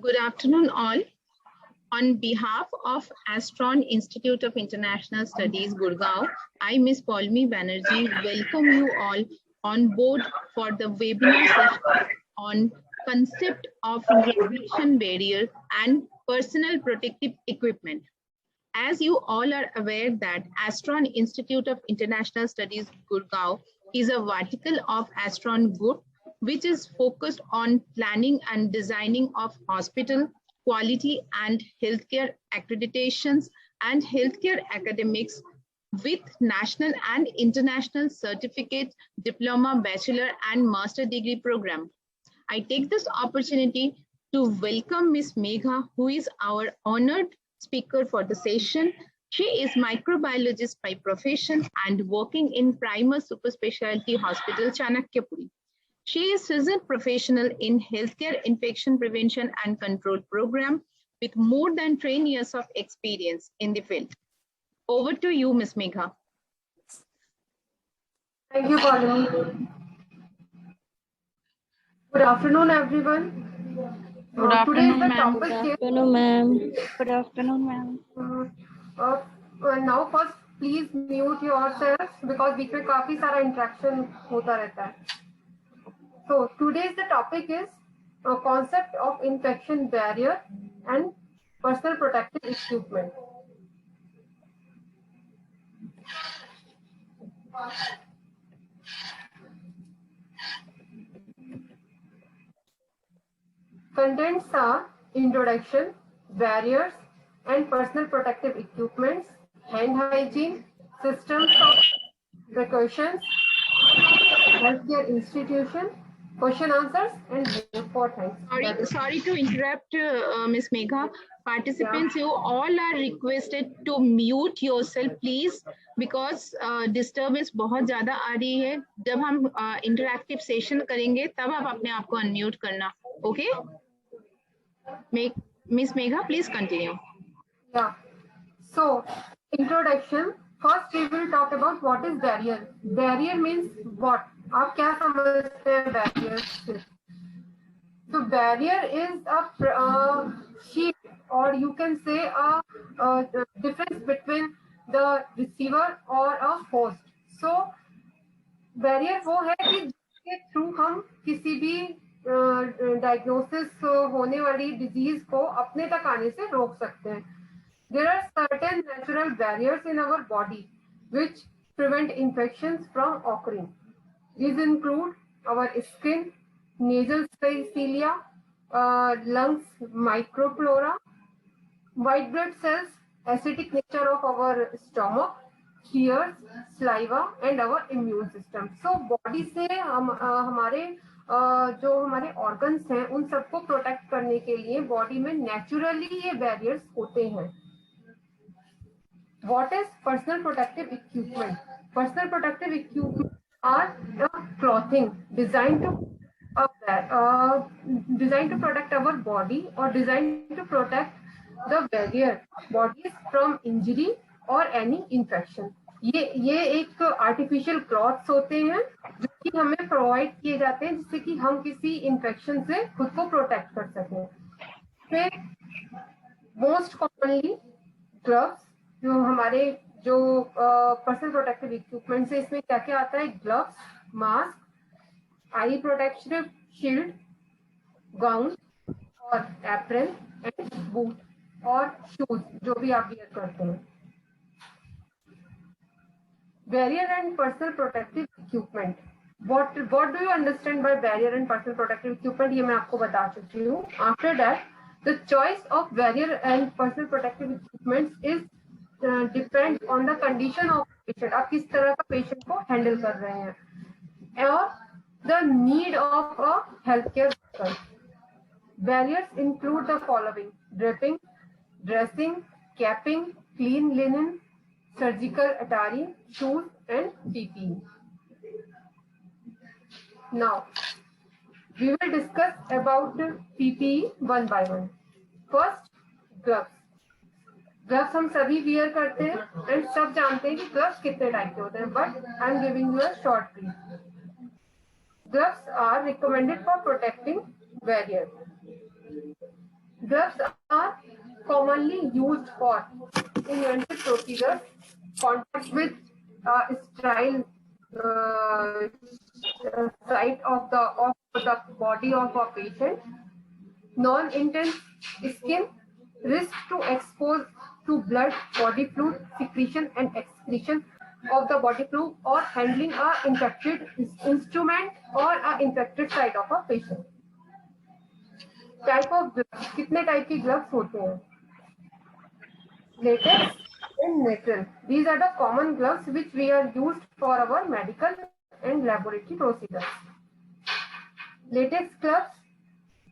Good afternoon, all. On behalf of Astron Institute of International Studies, Gurgaon, I, Ms. Paulmi Banerjee, welcome you all on board for the webinar session on concept of radiation barrier and personal protective equipment. As you all are aware that Astron Institute of International Studies, Gurgaon, is a vertical of Astron Group, which is focused on planning and designing of hospital, quality and healthcare accreditations and healthcare academics with national and international certificate, diploma, bachelor and master degree program. I take this opportunity to welcome Ms. Megha, who is our honored speaker for the session. She is microbiologist by profession and working in Primus Super Specialty Hospital, Chanakyapuri. She is seasoned professional in healthcare infection prevention and control program with more than 10 years of experience in the field. Over to you, Ms. Megha. Thank you, Paulini. Good afternoon, everyone. Good afternoon, ma'am. Good afternoon, ma'am. Good afternoon, ma'am. Now, first, please mute yourselves because बीच में काफी सारा interaction होता रहता है. So today's the topic is concept of infection barrier and personal protective equipment. Contents are introduction, barriers and personal protective equipments, hand hygiene, systems of precautions, healthcare institution, question answers and vote for thanks. Sorry to interrupt, Ms. Megha. Participants, you all are requested to mute yourself, please, because disturbance बहुत ज़्यादा आ रही है. जब हम interactive session करेंगे, तब आप अपने आप को unmute करना, okay? Ms. Megha, please continue. Yeah. So, introduction. First, we will talk about what is barrier. Barrier means what? आप क्या समझते हैं barrier से? So, barrier is a sheet, or you can say a difference between the receiver or a host. So, barrier वो है कि जिसके through हम किसी भी डायग्नोसिस होने वाली डिजीज को अपने तक आने से रोक सकते हैं. There are certain natural barriers in our body which prevent infections from occurring. These include our skin, nasal cilia, lungs, microflora, white blood cells, acidic nature of our stomach, tears, saliva, and our immune system. So body से हमारे जो हमारे organs हैं उन सबको protect करने के लिए body में naturally ये barriers होते हैं. What is personal protective equipment? Personal protective equipment are the clothing designed to protect our body or designed to protect the barrier bodies from injury or any infection. ये एक artificial cloths होते हैं जो कि हमें provide किए जाते हैं जिससे कि हम किसी infection से खुद को protect कर सकें. फिर most commonly gloves, जो हमारे जो पर्सनल प्रोटेक्टिव इक्विपमेंट है इसमें क्या क्या आता है? ग्लव्स, मास्क, आई प्रोटेक्टिव शील्ड, गाउन और एप्रन एंड बूट और शूज जो भी आप वियर करते हैं. Barrier and personal protective equipment. What do you understand by barrier and personal protective equipment? ये मैं आपको बता चुकी हूँ. After that, the choice of barrier and personal protective equipment is depend on the condition of patient. आप किस तरह का patient को handle कर रहे हैं और the need of a healthcare worker. Barriers include the following: draping, dressing, capping, clean linen, surgical attire, shoes and PPE. Now we will discuss about PPE one by one. First, gloves. Gloves हम सभी wear करते हैं and सब जानते हैं कि gloves कितने type के होते हैं, but I am giving you a short brief. Gloves are recommended for protecting barrier. Gloves are commonly used for invented procedures, contact with sterile site of the body of a patient, non-intense skin, risk to expose to blood, body fluid, secretion and excretion of the body fluid, or handling a infected instrument or a infected site of a patient. Type of gloves, कितने type की gloves होते हैं? Latex and nitrile. These are the common gloves which we are used for our medical and laboratory procedures. Latex gloves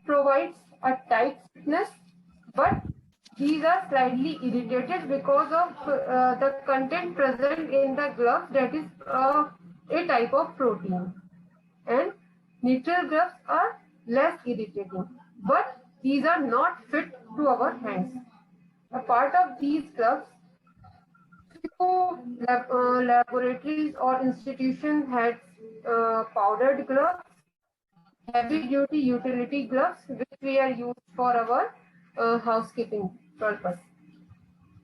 provides a tight fitness, but these are slightly irritated because of the content present in the glove, that is a type of protein. And nitrile gloves are less irritating, but these are not fit to our hands. A part of these gloves, few laboratories or institutions had powdered gloves, heavy duty utility gloves, which we are used for our housekeeping purpose.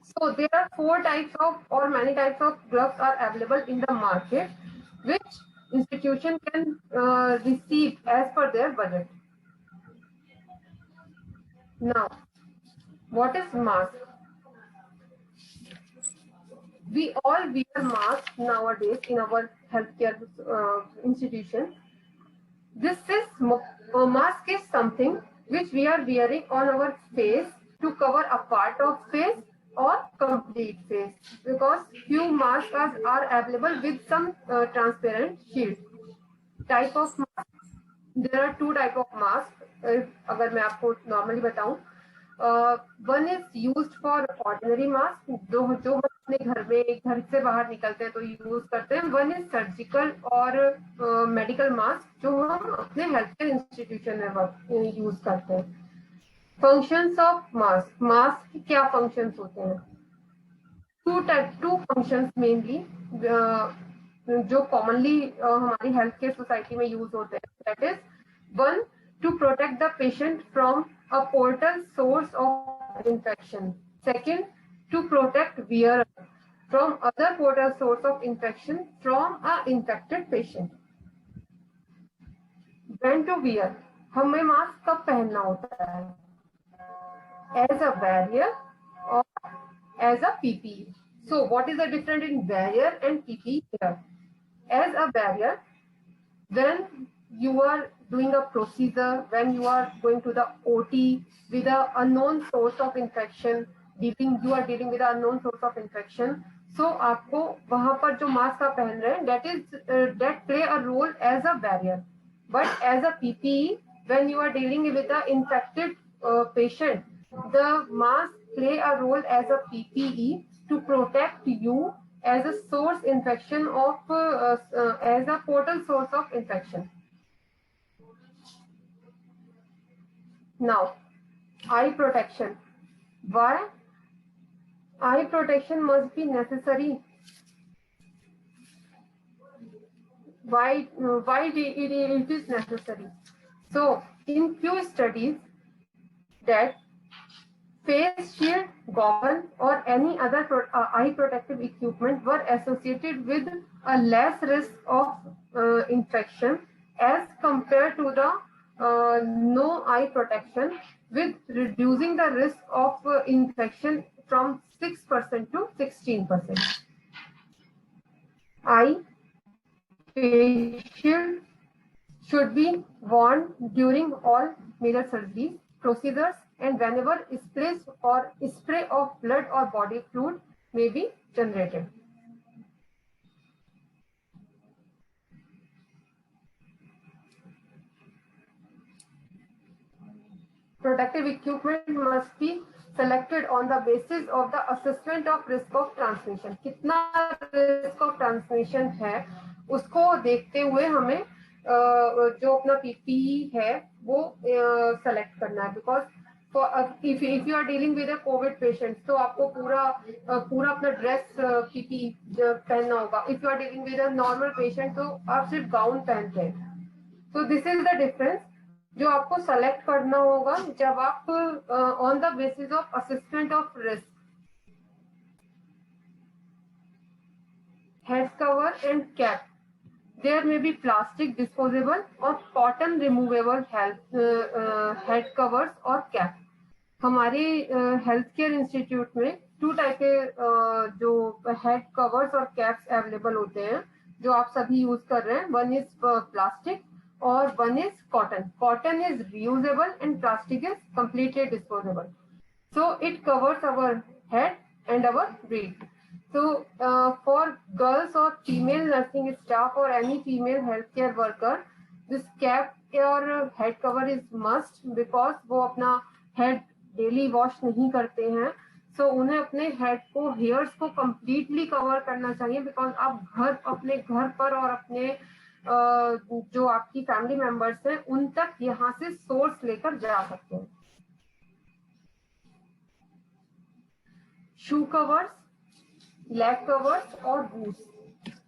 So there are 4 types of, or many types of gloves are available in the market, which institution can receive as per their budget. Now, what is mask? We all wear masks nowadays in our healthcare institution. This is a mask is something which we are wearing on our face to cover a part of face or complete face, because few masks are available with some transparent shield. Type of mask, there are 2 type of mask. अगर मैं आपको normally बताऊं, one is used for ordinary mask, जो हम अपने घर से बाहर निकलते हैं तो यूज करते हैं. One is surgical और medical mask, जो हम अपने healthcare institution में यूज करते हैं. Functions of mask. Mask के क्या functions होते हैं? Two functions mainly, जो commonly हमारी healthcare society में यूज होते हैं. That is, one, to protect the patient from a portal source of infection. Second, to protect wearer from other portal source of infection from an infected patient. When to wear? हमें mask कब पहनना होता है? As a barrier or as a PPE. So what is the difference in barrier and PPE here? As a barrier, when you are doing a procedure, when you are going to the OT with an unknown source of infection, you are dealing with an unknown source of infection, so आपको वहां पर जो mask आप पहन रहे हैं, that play a role as a barrier. But as a PPE, when you are dealing with an infected patient, the mask play a role as a PPE to protect you as a source infection of as a portal source of infection. Now, eye protection. Why? Eye protection must be necessary. Why it is necessary? So, in few studies, that face shield, goggle, or any other eye protective equipment were associated with a less risk of infection as compared to the no eye protection, with reducing the risk of infection from 6% to 16%. Eye face shield should be worn during all major surgeries, procedures, and whenever spray of blood or body fluid may be generated. Protective equipment must be selected on the basis of the assessment of risk of transmission. कितना risk of transmission है, उसको देखते हुए हमें जो अपना PPE है वो select करना है. Because if you are dealing with a COVID patient, तो आपको पूरा अपना dress PPE पहनना होगा. If you are dealing with a normal patient, तो आप सिर्फ gown पहनते हैं. So this is the difference जो आपको select करना होगा जब आप on the basis of assessment of risk. Head cover and cap. There may be plastic disposable or cotton removable head covers or cap. हमारे हेल्थ केयर इंस्टीट्यूट में 2 type के जो हेड कवर्स और कैप्स अवेलेबल होते हैं जो आप सभी यूज कर रहे हैं. वन इज प्लास्टिक और one is cotton. Cotton is reusable and plastic is completely disposable. So it covers our head and our breath. So for girls or female nursing staff or any female healthcare worker, this cap or head cover is must because वो अपना head daily wash नहीं करते हैं. So उन्हें अपने head को hairs को completely cover करना चाहिए because आप अपने घर पर और अपने जो आपकी family members हैं उन तक यहाँ से source लेकर जा सकते हैं. Shoe covers, leg covers or boots.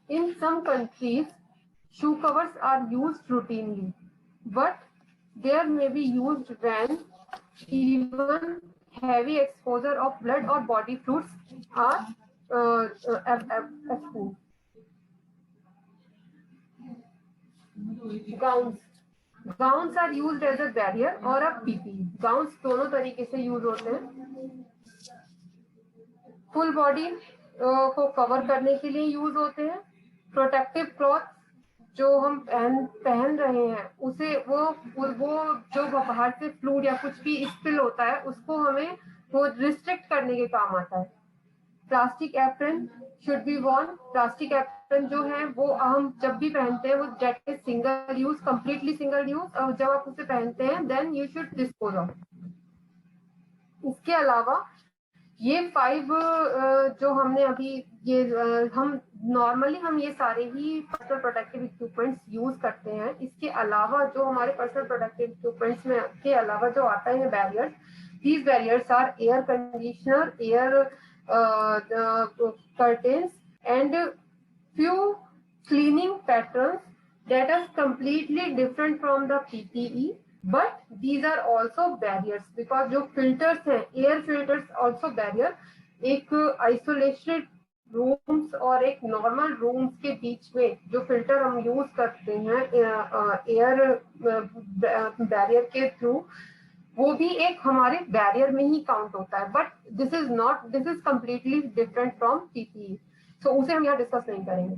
In some countries, shoe covers are used routinely, but they may be used when even heavy exposure of blood or body fluids are exposed. Gowns are used as a barrier or a PPE. Gowns दोनों तरीके से use होते हैं. Full body को cover करने के लिए use होते हैं. प्रोटेक्टिव क्लॉथ जो हम पहन रहे हैं उसे वो जो बाहर से फ्लूइड या कुछ भी स्पिल होता है उसको हमें वो रिस्ट्रिक्ट करने के काम आता है. Plastic apron should be worn. Plastic apron जो है वो हम जब भी पहनते हैं वो that is single use, completely single use, और जब आप उसे पहनते हैं then you should dispose of. इसके अलावा ये 5 जो हमने अभी ये हम नॉर्मली हम ये सारे ही पर्सनल प्रोटेक्टिव इक्विपमेंट्स यूज करते हैं. इसके अलावा जो हमारे पर्सनल प्रोटेक्टिव इक्विपमेंट्स में के अलावा जो आता है barriers, these barriers are air conditioner, air curtains and few cleaning patterns that are completely different from the PPE, but these are also barriers because जो filters हैं, air filters also barrier. एक isolated rooms और एक normal rooms के बीच में जो filter हम use करते हैं air barrier के through, वो भी एक हमारे बैरियर में ही काउंट होता है. But this is completely different from PPE. So उसे हम यहाँ डिस्कस नहीं करेंगे.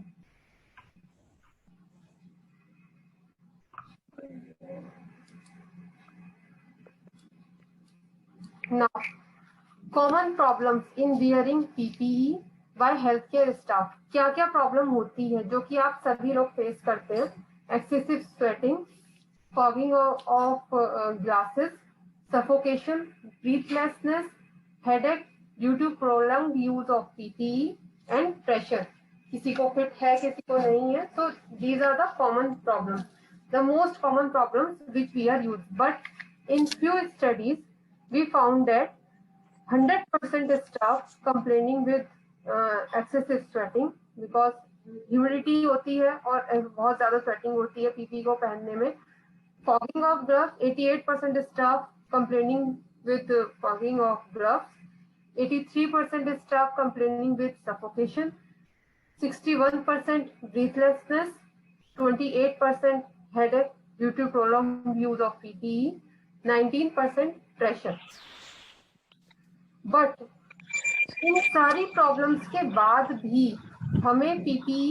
Now common problems in wearing PPE by health care staff. क्या क्या प्रॉब्लम होती है जो कि आप सभी लोग फेस करते हैं? Excessive sweating, fogging of glasses, suffocation, breathlessness, headache due to prolonged use of PPE, and pressure. किसी को फिट है, किसी को नहीं है. So these are the common problems, the most common problems which we are used. But in few studies, we found that 100% staff complaining with excessive sweating because humidity होती है और बहुत ज़्यादा sweating होती है PPE को पहनने में. Fogging of gloves, 88% staff complaining with fogging of gloves, 83% staff complaining with suffocation, 61% breathlessness, 28% headache due to prolonged use of PPE, 19% pressure. But इन सारी प्रॉब्लम्स के बाद भी हमें PPE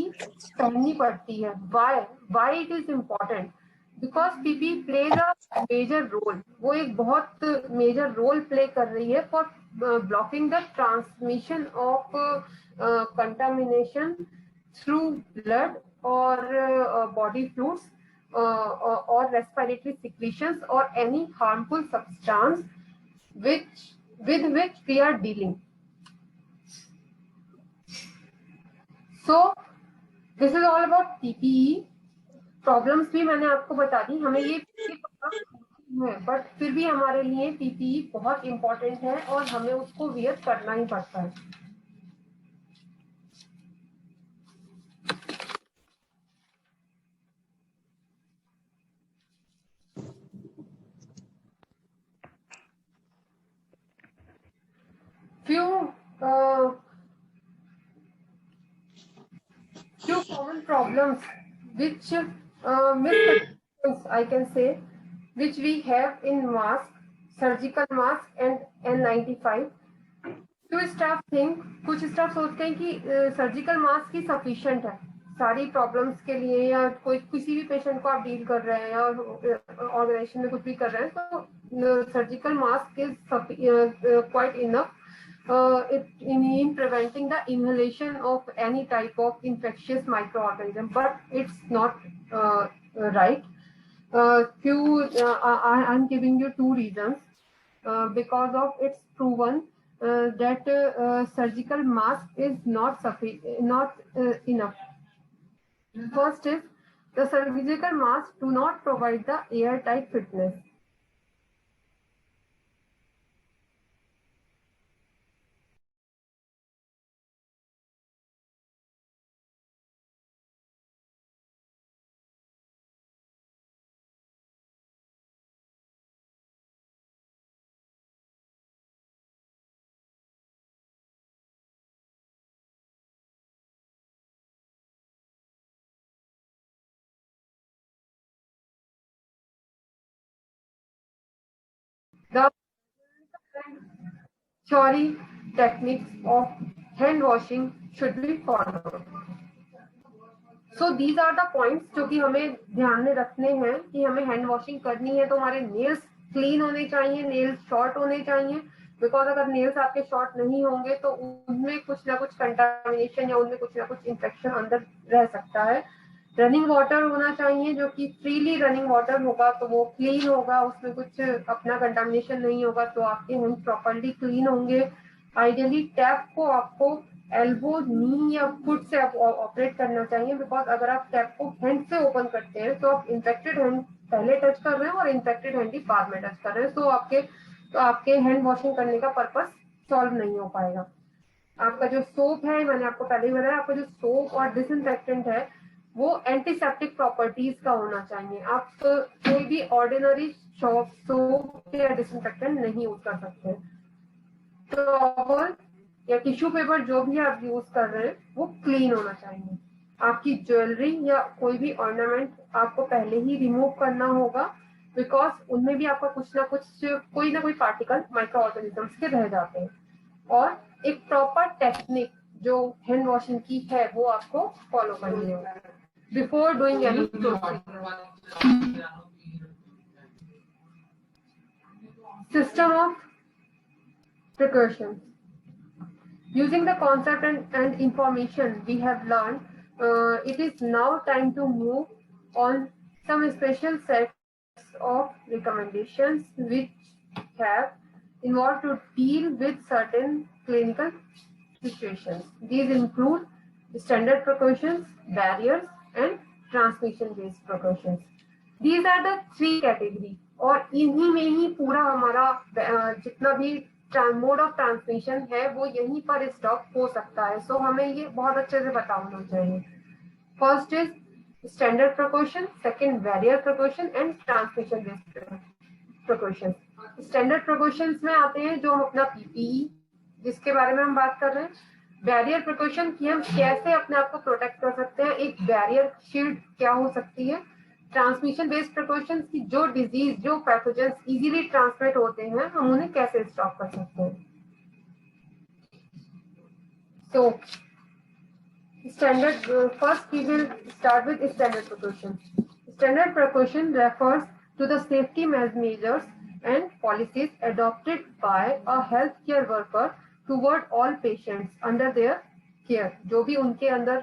पहननी पड़ती है. Why it is important? Because PPE plays a major role. वो एक बहुत मेजर रोल प्ले कर रही है for blocking the transmission of contamination through blood और बॉडी फ्लूइड्स और रेस्पिरेटरी सिक्रीशंस और any harmful substance with which we are dealing. So this is all about PPE. Problems भी मैंने आपको बता दी. हमें ये है बट फिर भी हमारे लिए पीपीई बहुत इंपॉर्टेंट है और हमें उसको वियर करना ही पड़ता है. few common problems which misconceptions I can say which we have in mask, surgical mask and N95. कुछ स्टाफ सोचते हैं कि सर्जिकल मास्क ही सफिशिएंट है सारी प्रॉब्लम्स के लिए, या कोई किसी भी पेशेंट को आप डील कर रहे हैं या ऑर्गेनाइजेशन में कुछ भी कर रहे हैं तो surgical mask is quite enough in preventing the inhalation of any type of infectious microorganism, but it's not right. I'm giving you two reasons because of it's proven that surgical mask is not enough. First is the surgical masks do not provide the airtight fitness. The theory techniques of hand washing should be followed. So these are the points जो कि हमें ध्यान में रखने हैं कि हमें hand washing करनी है तो हमारे नेल्स क्लीन होने चाहिए, नेल्स शॉर्ट होने चाहिए, बिकॉज अगर नेल्स आपके शॉर्ट नहीं होंगे तो उनमें कुछ ना कुछ कंटामिनेशन या उनमें कुछ ना कुछ इन्फेक्शन अंदर रह सकता है. रनिंग वाटर होना चाहिए जो कि फ्रीली रनिंग वाटर होगा तो वो क्लीन होगा, उसमें कुछ अपना कंटामिनेशन नहीं होगा तो आपके हैंड प्रॉपरली क्लीन होंगे. आइडियली टैप को आपको एल्बो, नी या फुट से आप ऑपरेट करना चाहिए, बिकॉज अगर आप टैप को हैंड से ओपन करते हैं तो आप इन्फेक्टेड हैंड पहले टच कर रहे हैं और इन्फेक्टेड हैंड ही बाद में टच कर रहे हैं, तो आपके हैंड वॉशिंग करने का पर्पस सॉल्व नहीं हो पाएगा. आपका जो सोप है, मैंने आपको पहले ही बताया, आपका जो सोप और डिसइंफेक्टेंट है वो एंटीसेप्टिक प्रॉपर्टीज का होना चाहिए. आप कोई भी ऑर्डिनरी सोप या डिसइंफेक्टेंट नहीं यूज कर सकते. टॉवल या टिश्यू पेपर जो भी आप यूज कर रहे हैं वो क्लीन होना चाहिए. आपकी ज्वेलरी या कोई भी ऑर्नामेंट आपको पहले ही रिमूव करना होगा, बिकॉज उनमें भी आपका कुछ ना कुछ कोई ना कोई पार्टिकल माइक्रो ऑर्गेनिजम्स के रह जाते हैं. और एक प्रॉपर टेक्निक जो हैंड वॉशिंग की है वो आपको फॉलो करनी होगी before doing any procedure. System of precautions. Using the concept and information we have learned, it is now time to move on some special sets of recommendations which have involved to deal with certain clinical situations. These include standard precautions, barriers, and transmission-based precautions. These are the three categories. और इन्हीं में ही पूरा हमारा जितना भी mode of transmission है वो यहीं पर स्टॉप हो सकता है. सो हमें ये बहुत अच्छे से पता होना चाहिए. First is standard precaution, second barrier precaution and transmission based precaution. Standard precautions में आते हैं जो हम अपना पीपीई जिसके बारे में हम बात कर रहे हैं. बैरियर प्रिकॉशन की हम कैसे अपने आप को प्रोटेक्ट कर सकते हैं, एक बैरियर शील्ड क्या हो सकती है. ट्रांसमिशन बेस्ड प्रिकॉशंस की जो डिजीज, जो पैथोजेंस इजीली ट्रांसमिट होते हैं हम उन्हें कैसे स्टॉप कर सकते हैं. So standard, first we will start with standard precaution. Standard precaution refers to the safety measures and policies adopted by a healthcare worker toward all patients under their care. जो भी उनके अंदर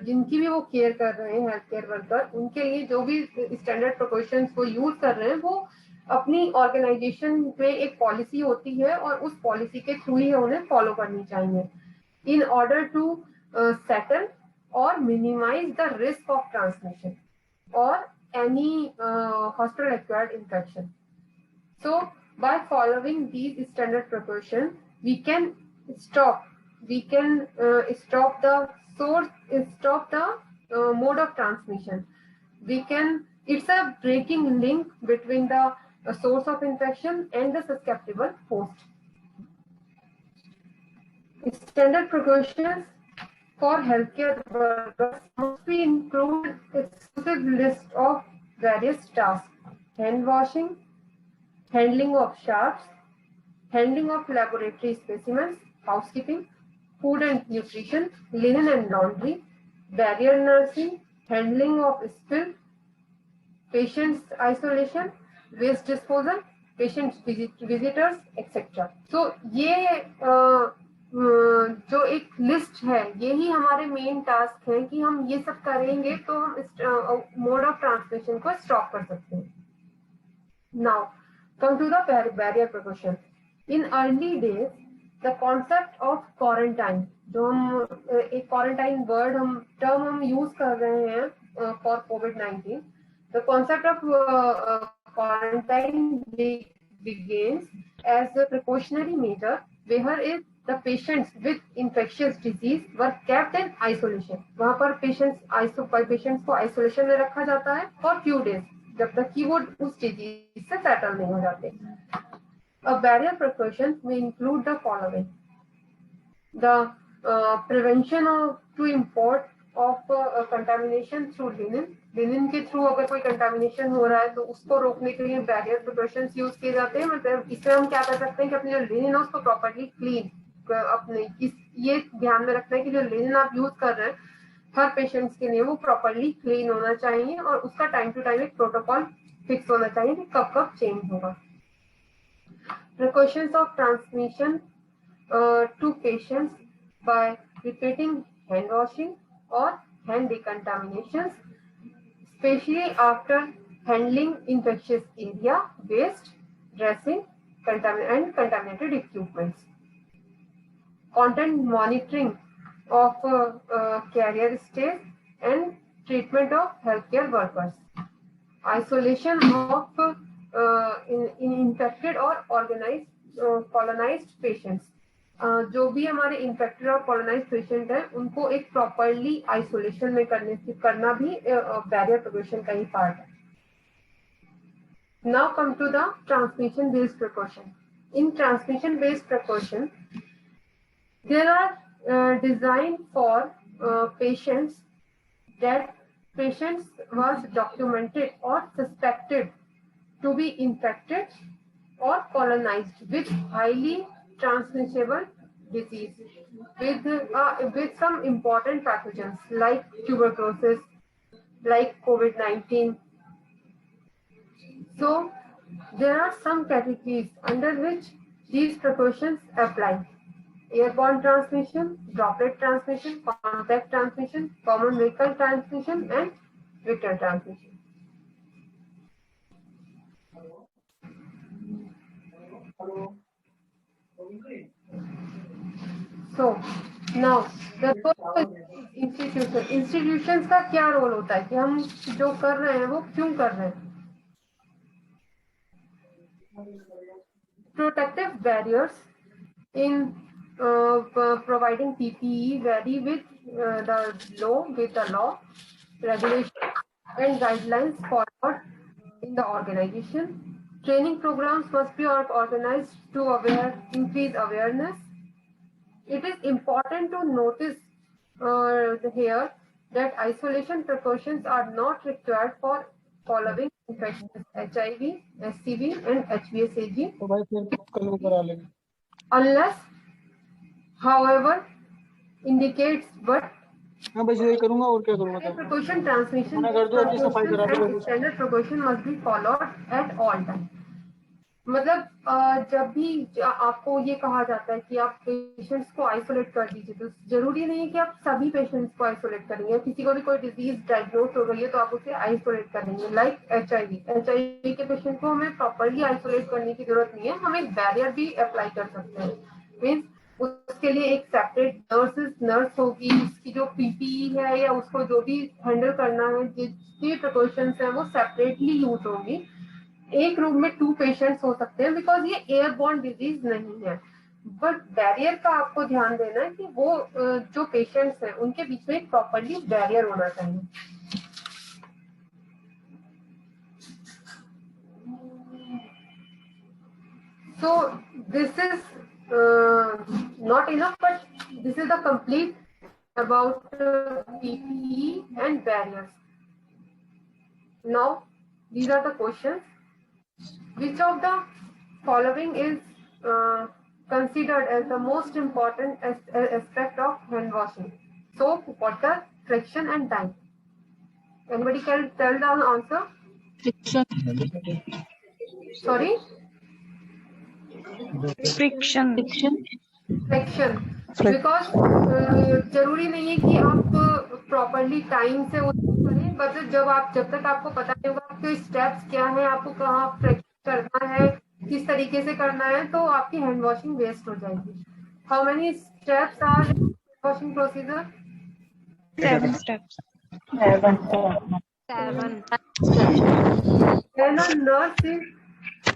जिनकी भी वो केयर कर रहे हैं हेल्थ केयर वर्कर, उनके लिए जो भी स्टैंडर्ड प्रिकॉशंस वो यूज कर रहे हैं वो अपनी ऑर्गेनाइजेशन में एक पॉलिसी होती है और उस पॉलिसी के थ्रू ही उन्हें फॉलो करनी चाहिए in order to settle or minimize the risk of transmission or any hospital acquired infection. So by following these standard precautions we can stop the source, stop the mode of transmission. It's a breaking link between the source of infection and the susceptible host. Standard precautions for healthcare workers must be include exclusive list of various tasks: hand washing, handling of sharps, handling of laboratory specimens, housekeeping, food and nutrition, linen and laundry, barrier nursing, handling of spill, patients isolation, waste disposal, patient visitors, etc. So ये जो एक list है, यही हमारे main task है कि हम ये सब करेंगे तो हम मोड ऑफ ट्रांसमिशन को स्टॉप कर सकते हैं. Now, come to the barrier precaution. In early days, the concept of quarantine, जो हम एक quarantine word term हम use कर रहे हैं for COVID-19, the concept of quarantine begins as a precautionary measure where the patients with infectious disease were kept in isolation. वहाँ पर patients को isolation में रखा जाता है for few days जब तक कि वो उस डिजीज से सेटल नहीं हो जाते. A barrier precaution may include the following: the prevention to import of contamination through linen. Linen के थ्रू अगर कोई कंटामिनेशन हो रहा है तो उसको रोकने के लिए बैरियर प्रिकॉशंस यूज किए जाते हैं. मतलब इससे हम क्या कर सकते हैं कि अपनी जो लिनिन है उसको प्रॉपर्ली क्लीन अपने ये ध्यान में रखना है कि जो लिनिन आप यूज कर रहे हैं हर पेशेंट्स के लिए वो प्रॉपर्ली क्लीन होना चाहिए और उसका टाइम टू टाइम एक प्रोटोकॉल फिक्स होना चाहिए कि कब कब चेंज होगा. Precautions of transmission to patients by repeating hand washing or hand decontaminations, especially after handling infectious area, waste, dressing, and contaminated equipments. Content monitoring of carrier stays and treatment of healthcare workers. Isolation of in infected or organized colonized patients. जो भी हमारे infected और colonized patient है उनको एक properly isolation में करना भी barrier precaution का ही part है. Now come to the transmission based precaution. In transmission based precaution, there are designed for patients that patients was documented or suspected to be infected or colonized with highly transmissible disease with some important pathogens like tuberculosis, like COVID-19. So there are some categories under which these precautions apply: airborne transmission, droplet transmission, contact transmission, common vehicle transmission, and vector transmission. So now the institutions का क्या role होता है कि हम जो कर रहे हैं वो क्यों कर रहे हैं? Protective barriers in providing PPE vary with the law, regulations and guidelines followed in the organization. Training programs must be organized to increase awareness. It is important to notice here that isolation precautions are not required for following infections: HIV, SCV, and HBsAg, unless, however, indicates but precaution transmission and standard precaution must be followed at all times. मतलब जब भी आपको ये कहा जाता है कि आप पेशेंट्स को आइसोलेट कर दीजिए तो जरूरी नहीं है कि आप सभी पेशेंट्स को आइसोलेट करेंगे. किसी को भी कोई डिजीज डायग्नोज हो गई है तो आप उसे आइसोलेट करेंगे. लाइक एचआईवी के पेशेंट को हमें प्रॉपरली आइसोलेट करने की जरूरत नहीं है, हम एक बैरियर भी अप्लाई कर सकते हैं. मीन्स उसके लिए एक सेपरेट नर्स होगी, उसकी जो पीपीई है या उसको जो भी हैंडल करना है, जितनी प्रिकॉशंस है वो सेपरेटली यूज होंगी. एक रूम में 2 पेशेंट्स हो सकते हैं बिकॉज ये एयरबॉर्न डिजीज नहीं है. बट बैरियर का आपको ध्यान देना है कि वो जो पेशेंट्स हैं उनके बीच में एक प्रॉपरली बैरियर होना चाहिए. So this is not enough, but this is the complete about PPE and barriers. Now, these are the questions. Which of the following is considered as the most important aspect of hand washing? Soap, water, friction, and time. Anybody can tell the answer? Friction. Sorry? Friction. Friction because जरूरी नहीं है कि आप properly time से उसको करें, but जब तक आपको पता नहीं होगा आपके स्टेप्स क्या है, आपको कहाँ फ्रिक्शन करना है, किस तरीके से करना है, तो आपकी हैंड वॉशिंग वेस्ट हो जाएगी. How many steps are washing procedure? 7 steps. 7. When a nurse is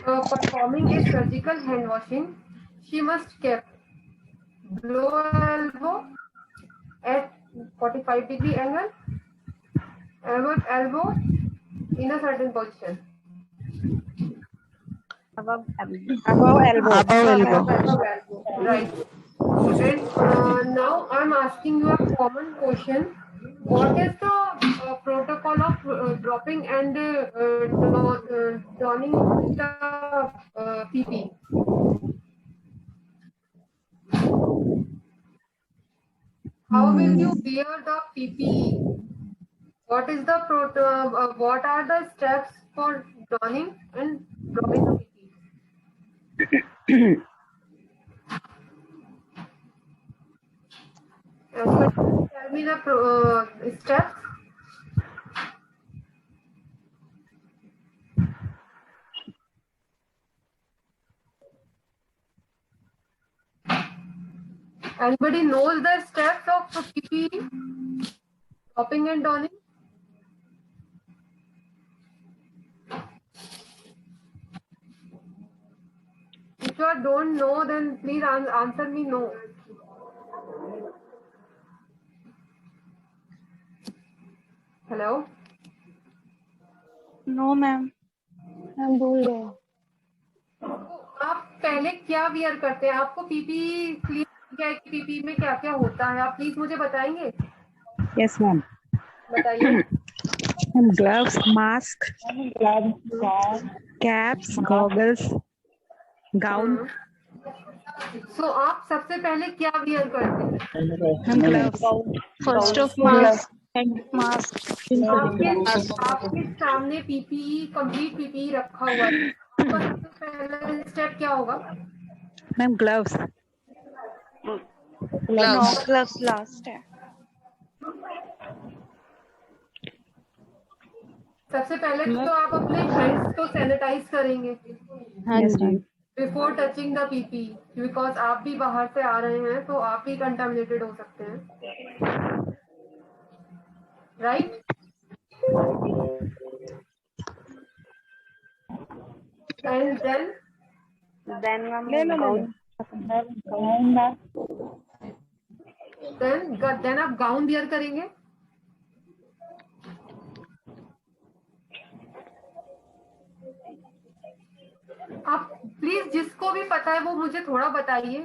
performing a surgical hand washing, she must keep blow elbow at 45-degree angle, elbow in a certain position. Above elbow. Right. And now I'm asking you a common question. What is the protocol of dropping and donning the PP? How will you wear the PPE? What is the what are the steps for donning and dropping the PPE? Anybody tell me the steps? Anybody knows the steps of PPE? Dropping and donning? If you don't know, then please answer me no. Hello No, ma'am. हम भूल गए. आप पहले क्या wear करते हैं? आपको PP क्या है कि पीपी में क्या क्या होता है, आप प्लीज मुझे बताएंगे? Yes, ma'am. बताइए. Gloves, mask, caps, goggles, gown. सो आप सबसे पहले क्या वियर करते हैं? Gloves. First of mask and mask. आपके सामने पीपीई कंप्लीट पीपीई रखा हुआ है, तो सबसे पहला स्टेप क्या होगा? Ma'am, gloves. No, gloves last है. सबसे पहले तो आप अपने हैंड्स को सैनिटाइज करेंगे Yes, ma'am. Before touching the PP, because आप भी बाहर से आ रहे हैं तो आप भी कंटामिनेटेड हो सकते हैं, राइट? एंड देन आप गाउन वियर करेंगे. आप प्लीज जिसको भी पता है वो मुझे थोड़ा बताइए.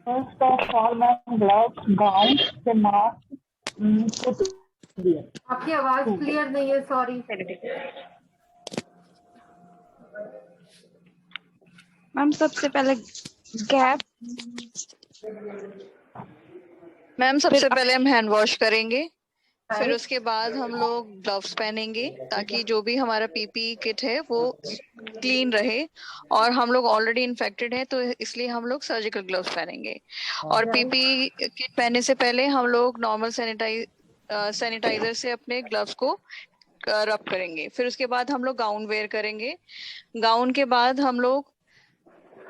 First of all, ma'am, gloves, gowns, the mask, आपकी आवाज क्लियर नहीं है, सॉरी. मैम सबसे पहले गैप. मैम सबसे पहले हम हैंड वॉश करेंगे, फिर उसके बाद हम लोग ग्लव्स पहनेंगे ताकि जो भी हमारा पीपी किट है वो क्लीन रहे, और हम लोग ऑलरेडी इन्फेक्टेड हैं तो इसलिए हम लोग सर्जिकल ग्लव्स पहनेंगे. और पीपी किट पहनने से पहले हम लोग नॉर्मल सैनिटाइजर से अपने ग्लव्स को रब करेंगे. फिर उसके बाद हम लोग गाउन वेयर करेंगे. गाउन के बाद हम लोग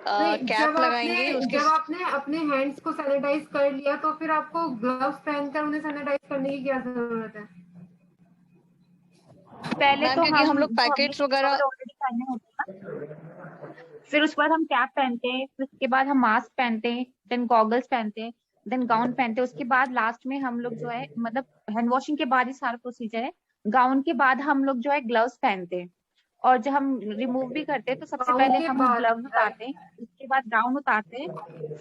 कैप लगाएंगे. जब आपने अपने हैंड्स को सैनिटाइज कर लिया तो फिर आपको ग्लव्स पहनकर उन्हें सैनिटाइज करने की क्या जरूरत है? पहले तो क्योंकि हम लोग पैकेट्स वगैरह ऑलरेडी पहने होते हैं, फिर उसके बाद हम कैप पहनते हैं, फिर उसके बाद हम मास्क पहनते हैं, देन गॉगल्स पहनते हैं, देन गाउन पहनते हैं. उसके बाद लास्ट में हम लोग जो है मतलब हैंड वॉशिंग के बाद ही सारा प्रोसीजर है. गाउन के बाद हम लोग जो है ग्लव्स पहनते हैं. और जब हम रिमूव भी करते हैं तो सबसे Gown पहले के हम बाद, ग्लव्स उतारते हैं, उसके बाद गाउन उतारते हैं,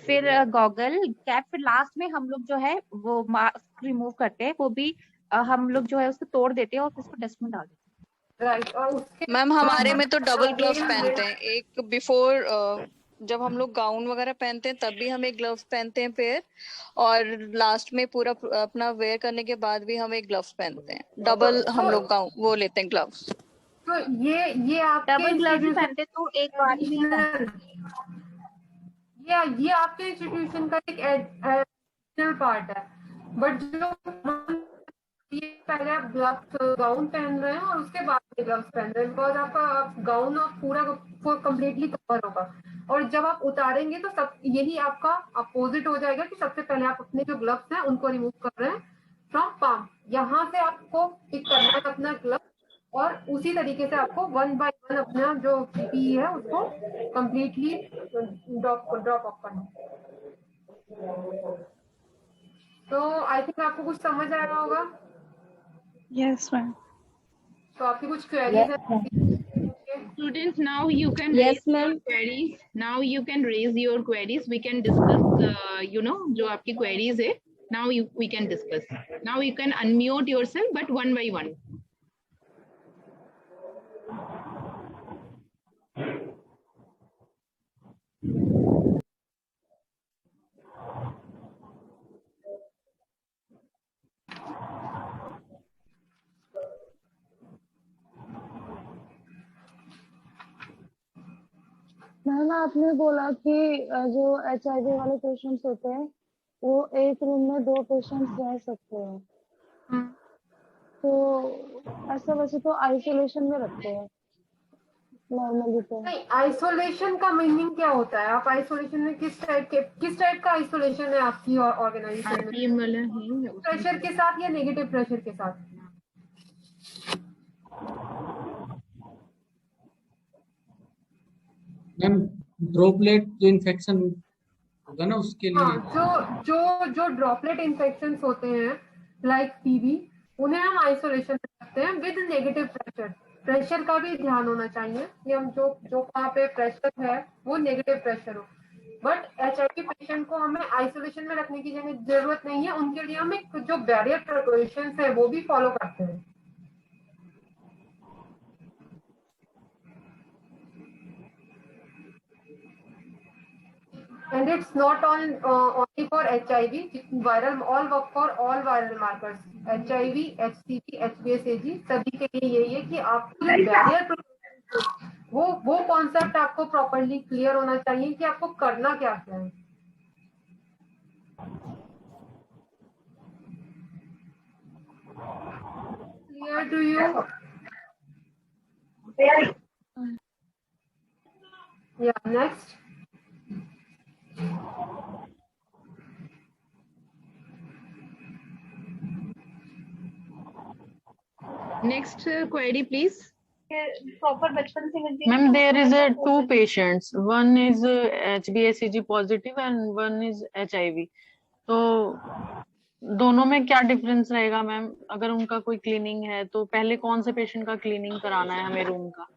फिर गॉगल कैप, फिर लास्ट में हम लोग जो है वो मास्क रिमूव करते हैं, वो भी हम लोग जो है उसको तोड़ देते हैं और फिर उसको डस्ट में डाल देते राइट, और उसके मैम हमारे में तो डबल ग्लव्स again पहनते हैं, एक बिफोर जब हम लोग गाउन वगैरह पहनते हैं तब भी हम एक ग्लव्स पहनते हैं पेयर, और लास्ट में पूरा अपना वेयर करने के बाद भी हम एक ग्लव्स पहनते हैं, डबल हम लोग गाउन वो लेते हैं ग्लव्स। तो ये हैं। आपके डबल ग्लव्स भी इंस्टीट्यूशन पहनते हैं तो एक बार ही नहीं पहनते। ये आपके इंस्टीट्यूशन का एक एडिशनल पार्ट है, बट जो ये पहले आप ग्लव्स गाउन पहन रहे हैं और उसके बाद में ग्लव्स पहन रहे हैं, बिकॉज आपका गाउन और पूरा कम्प्लीटली कवर होगा, और जब आप उतारेंगे तो सब यही आपका अपोजिट हो जाएगा कि सबसे पहले आप अपने जो ग्लव्स हैं उनको रिमूव कर रहे हैं फ्रॉम पाम, यहाँ से आपको पिक करना है अपना ग्लव, और उसी तरीके से आपको 1 by 1 अपना जो पीपीई है उसको कम्प्लीटली ड्रॉप ऑफ करना है। तो आई थिंक आपको कुछ समझ आ रहा होगा। Yes, ma'am. तो आपकी कुछ क्वेरीज है? Students, now you can Yes, raise your ma'am. queries. Now you can raise your queries. We can discuss, जो आपकी queries है. Now we can discuss. Now you can unmute yourself, but one by one. Ma'am आपने बोला कि जो HIV वाले patients होते हैं वो एक रूम में 2 पेशेंट्स रह सकते हैं, तो ऐसा वैसे तो आइसोलेशन में रखते हैं नॉर्मली। तो नहीं, आइसोलेशन का मीनिंग क्या होता है? आप आइसोलेशन में किस टाइप का आइसोलेशन है आपकी ऑर्गेनाइजेशन में? RPM वाला है. प्रेशर के साथ या नेगेटिव प्रेशर के साथ? मैम ड्रॉपलेट जो इन्फेक्शन होगा ना उसके लिए। हाँ, जो ड्रॉपलेट इन्फेक्शंस होते हैं लाइक टीबी, उन्हें हम आइसोलेशन में रखते हैं विद नेगेटिव प्रेशर। प्रेशर का भी ध्यान होना चाहिए कि हम जो वहाँ पे प्रेशर है वो नेगेटिव प्रेशर हो, बट HIV पेशेंट को हमें आइसोलेशन में रखने की जरूरत नहीं है। उनके लिए हम एक जो बैरियर प्रिकॉशंस है वो भी फॉलो करते हैं। And it's not only for HIV, viral, all work for all viral markers, HIV, HCV, HBsAg, सभी के लिए यही है कि आपको बैरियर वो कॉन्सेप्ट आपको प्रॉपर्ली क्लियर होना चाहिए कि आपको करना क्या क्या है। Clear to you? Yeah, next. Next query, please. Proper बचपन से मिलती है। Ma'am, there is a 2 patients. One is HbsAg positive and one is HIV. तो दोनों में क्या डिफरेंस रहेगा मैम? अगर उनका कोई क्लीनिंग है तो पहले कौन से पेशेंट का क्लीनिंग कराना है हमें रूम का?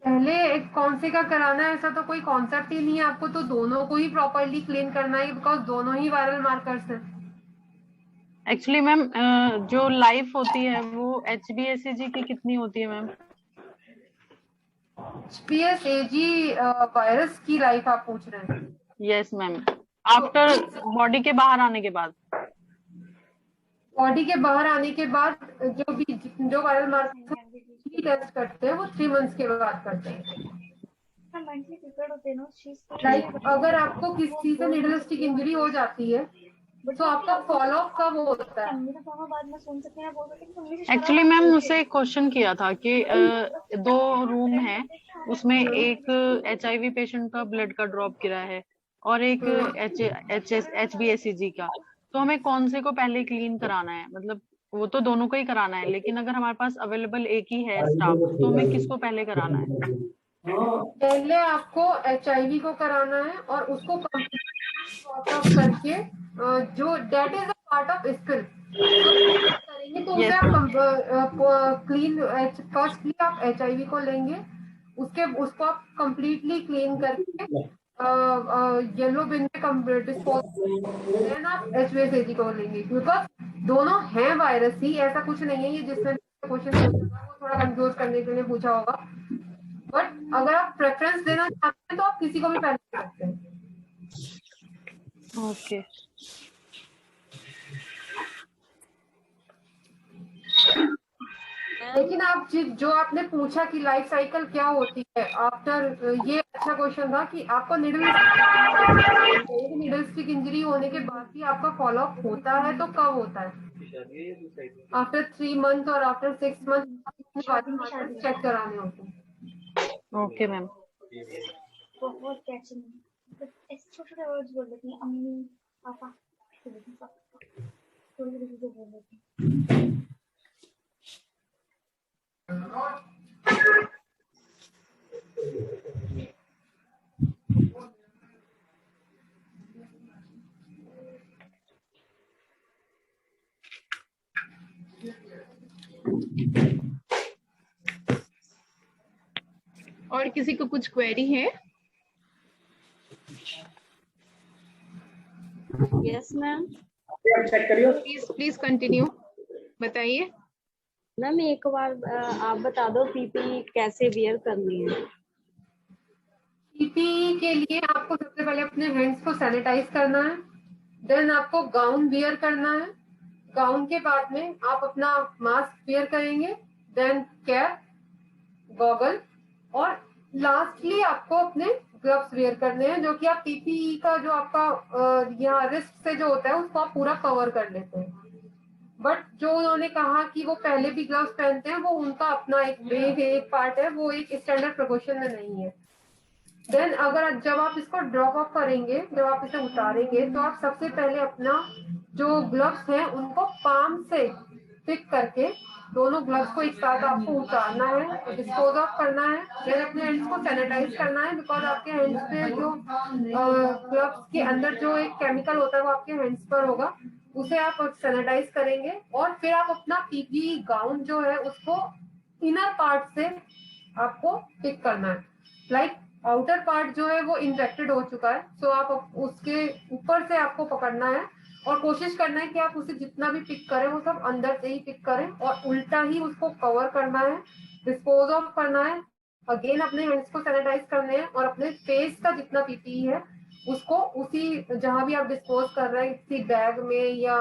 पहले कौन से का कराना है ऐसा तो कोई कॉन्सेप्ट ही नहीं है। आपको तो दोनों को ही प्रॉपर्ली क्लीन करना है, बिकॉज दोनों ही वायरल मार्कर्स हैं। एक्चुअली मैम जो लाइफ होती है वो HbsAg की कितनी होती है मैम? HbsAg वायरस की लाइफ आप पूछ रहे हैं? यस मैम, आफ्टर बॉडी के बाहर आने के बाद। बॉडी के बाहर आने के बाद जो वायरल मार्कर्स टेस्ट करते हैं वो 3 मंथ्स के बाद करते हैं। लाइक अगर आपको किसी से निडल स्टिक इंजरी हो जाती है तो आपका फॉलो अप कब होता है? एक्चुअली मैम मुझसे एक क्वेश्चन किया था कि 2 रूम है, उसमें एक HIV पेशेंट का ब्लड का ड्रॉप गिरा है और एक HbsAg का, तो हमें कौन से को पहले क्लीन कराना है? मतलब वो तो दोनों को ही कराना है, लेकिन अगर हमारे पास अवेलेबल एक ही है स्टाफ तो हमें किसको पहले कराना है? पहले आपको HIV को कराना है और उसको करके जो that is a part of skill करेंगे तो उसे आप क्लीन, फर्स्टली आप HIV को लेंगे, उसको आप कंप्लीटली क्लीन करके येलो बिन में डिस्पोज, देन आप HBsAg को लेंगे, बिकॉज दोनों हैं वायरस ही, ऐसा कुछ नहीं है ये जिसने क्वेश्चन पूछा वो थोड़ा कंफ्यूज करने के लिए पूछा होगा। बट अगर आप प्रेफरेंस देना चाहते हैं तो आप किसी को भी पहले दे सकते हैं। ओके लेकिन आप जो आपने पूछा कि लाइफ साइकिल क्या होती है आफ्टर, ये अच्छा क्वेश्चन था कि आपको नीडल स्टिक इंजरी होने के बाद भी आपका फॉलोअप होता है तो कब होता है? आफ्टर 3 मंथ और आफ्टर 6 मंथ चेक कराने होते हैं। Okay ma'am. छोटे वर्ड्स बोल देती हैं, अम्मी पापा और किसी को कुछ क्वेरी है? Yes ma'am. प्लीज कंटिन्यू, बताइए। मैम एक बार आप बता दो पीपी कैसे वियर करनी है। पीपी के लिए आपको सबसे पहले अपने हैंड्स को सैनिटाइज करना है, देन आपको गाउन वियर करना है, गाउन के बाद में आप अपना मास्क वियर करेंगे, देन कैप, गॉगल, और लास्टली आपको अपने ग्लव्स वियर करने हैं, जो कि आप पीपी का जो आपका यहाँ रिस्ट से जो होता है उसको आप पूरा कवर कर लेते हैं। बट जो उन्होंने कहा कि वो पहले भी ग्लव्स पहनते हैं, वो उनका अपना एक पार्ट है, वो एक स्टैंडर्ड प्रिकॉशन में नहीं है। देन अगर जब आप इसको ड्रॉप ऑफ करेंगे, जब आप इसे उतारेंगे, तो आप सबसे पहले अपना जो ग्लव्स हैं उनको पाम से पिक करके दोनों ग्लव्स को एक साथ आपको उतारना है, डिस्पोज ऑफ करना है, देन अपने हैंड्स को सैनिटाइज करना है, बिकॉज आपके हैंड्स पे जो ग्लव्स के अंदर जो एक केमिकल होता है वो आपके हैंड्स पर होगा, उसे आप सैनिटाइज करेंगे। और फिर आप अपना पीपी गाउन जो है उसको इनर पार्ट से आपको पिक करना है, लाइक आउटर पार्ट जो है वो इन्फेक्टेड हो चुका है, सो आप उसके ऊपर से आपको पकड़ना है और कोशिश करना है कि आप उसे जितना भी पिक करें वो सब अंदर से ही पिक करें और उल्टा ही उसको कवर करना है, डिस्पोज ऑफ करना है, अगेन अपने हैंड्स को सैनिटाइज करने हैं और अपने फेस का जितना पीपी है उसको उसी जहां भी आप डिस्पोज कर रहे हैं, किसी बैग में या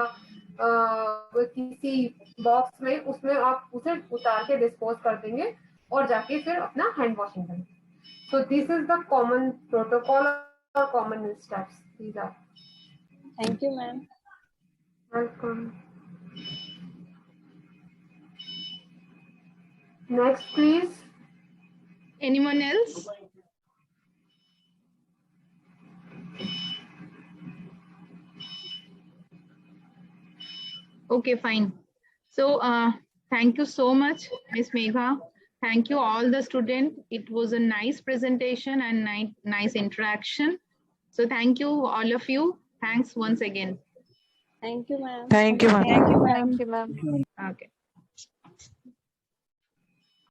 किसी बॉक्स में, उसमें आप उसे उतार के डिस्पोज कर देंगे और जाके फिर अपना हैंड वॉशिंग करेंगे। So this is the common protocol or common steps. These are. Thank you, ma'am. Welcome. Next, please. Anyone else? Okay, fine. So thank you so much, Ms. Megha. Thank you all the students. It was a nice presentation and nice interaction. So thank you all of you. Thanks once again. Thank you, ma'am. Thank you, ma'am. Thank you, ma'am. Okay.